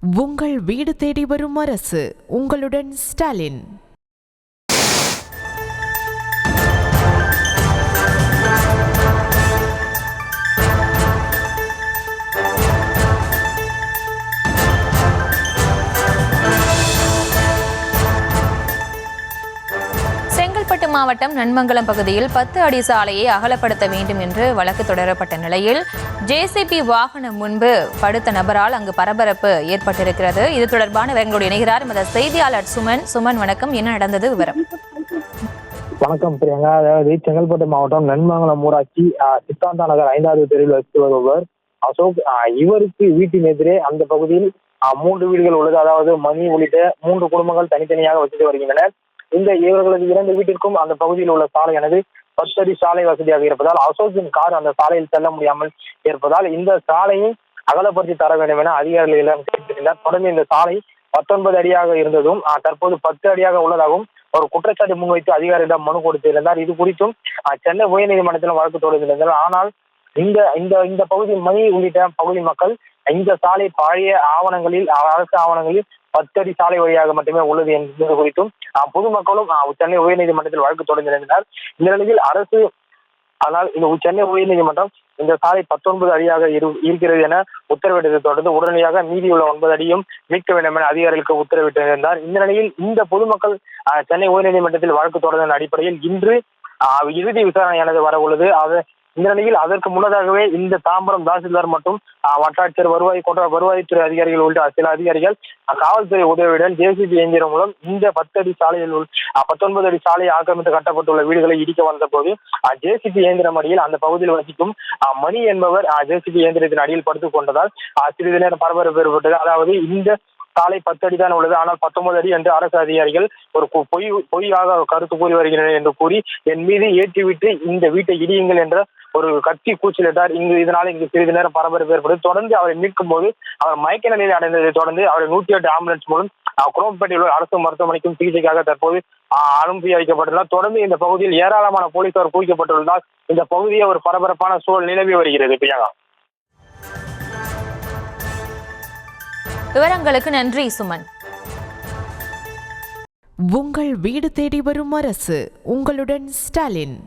உங்கள் வீடு தேடி வரும் அரசு. உங்களுடன் ஸ்டாலின். செங்கல்பட்டு மாவட்டம் நன்மங்கலம் பகுதியில் 10 அடி சாலையை அகலப்படுத்த வேண்டும் என்று வழக்கு தொடரப்பட்ட நிலையில் ஜேசிபி வாகனம் முன்பு படுத்த நபரால் அங்கு பரபரப்பு ஏற்பட்டிருக்கிறது. இது தொடர்பான விவரங்களோடு இணைகிறார் எமது செய்தியாளர் சுமன். சுமன், வணக்கம். என்ன நடந்தது, விவரம்? வணக்கம் பிரியங்கா. அதாவது செங்கல்பட்டு மாவட்டம் நன்மங்கலம் ஊராட்சி சித்தாந்தா நகர் 5வது தெருவில் வசித்து வருபவர் அசோக். இவருக்கு வீட்டின் எதிரே அந்த பகுதியில் 3 வீடுகள் உள்ளது. அதாவது மணி உள்ளிட்ட 3 குடும்பங்கள் தனித்தனியாக வசித்து வருகின்றனர். இந்த இவர்களது 2 வீட்டிற்கும் அந்த பகுதியில் உள்ள சாலையானது 10 அடி சாலை வசதியாக இருப்பதால் அசோக்கின் கார் அந்த சாலையில் செல்ல முடியாமல் இருப்பதால் இந்த சாலையை அகலப்படுத்தி தர வேண்டும் என அதிகாரிகளிடம் கேட்டிருந்தார். தொடர்ந்து இந்த சாலை 19 அடியாக இருந்ததும் தற்போது 10 அடியாக உள்ளதாகவும் ஒரு குற்றச்சாட்டு முன்வைத்து அதிகாரியிடம் மனு கொடுத்திருந்தார். இது குறித்தும் சென்னை உயர்நீதிமன்றத்திலும் வழக்கு தொடர்ந்திருந்தார். ஆனால் இந்த பகுதி மணி உள்ளிட்ட பகுதி மக்கள் இந்த சாலை பழைய ஆவணங்களில் அரசு ஆவணங்களில் 10 அடி சாலை வழியாக மட்டுமே உள்ளது என்பது குறித்தும் பொதுமக்களும் சென்னை உயர்நீதிமன்றத்தில் வழக்கு தொடர்ந்திருந்தனர். இந்த நிலையில் அரசு இந்த சென்னை உயர்நீதிமன்றம் இந்த சாலை 19 அடியாக இருக்கிறது என உத்தரவிட்டதை தொடர்ந்து உடனடியாக மீதியுள்ள 9 அடியும் மீட்க வேண்டும் என அதிகாரிகளுக்கு உத்தரவிட்டிருந்தார். இந்த நிலையில் இந்த பொதுமக்கள் சென்னை உயர்நீதிமன்றத்தில் வழக்கு தொடர்ந்த அடிப்படையில் இன்று இறுதி விசாரணையானது வர உள்ளது. இந்த நிலையில் அதற்கு முன்னதாகவே இந்த தாம்பரம் தாசில்தார் மற்றும் வட்டாட்சியர் வருவாய்த்துறை அதிகாரிகள் உள்ளிட்ட சில அதிகாரிகள் காவல்துறை உதவியுடன் ஜேசிபி இயந்திரம் மூலம் இந்த 10 அடி சாலையில் 19 அடி சாலையை ஆக்கிரமித்து கட்டப்பட்டுள்ள வீடுகளை இடிக்க வந்த போது ஜேசிபி இயந்திரம் அடியில் அந்த பகுதியில் வசிக்கும் மணி என்பவர் ஜேசிபி இயந்திரத்தின் அடியில் படுத்துக் கொண்டதால் சிறிது நேரம் பரபரப்பு ஏற்பட்டது. அதாவது இந்த சாலை 10 அடி தான் உள்ளது, ஆனால் 19 அடி என்று அரசு அதிகாரிகள் ஒரு பொய்யாக கருத்து கூறி வருகின்றனர் என்று கூறி என் மீது ஏற்றிவிட்டு இந்த வீட்டை இடியுங்கள் என்ற ஒரு கத்தி கூச்சலிட்டார். இதனால இங்கு சிறிது நேரம் பரபரப்பு ஏற்பட்டது. தொடர்ந்து அவரை மீட்கும் போது அவர் மயக்க நிலையில் அடைந்ததை தொடர்ந்து அவரை 108 ஆம்புலன்ஸ் மூலம் குரோம்பேட்டையில் உள்ள அரசு மருத்துவமனைக்கும் சிகிச்சைக்காக தற்போது அனுப்பி வைக்கப்பட்டுள்ளார். தொடர்ந்து இந்த பகுதியில் ஏராளமான போலீசார் குவிக்கப்பட்டுள்ளதால் இந்த பகுதியை ஒரு பரபரப்பான சூழல் நிலவி வருகிறது. பிரியங்கா, விவரங்களுக்கு நன்றி சுமன். உங்கள் வீடு தேடி வரும் அரசு. உங்களுடன் ஸ்டாலின்.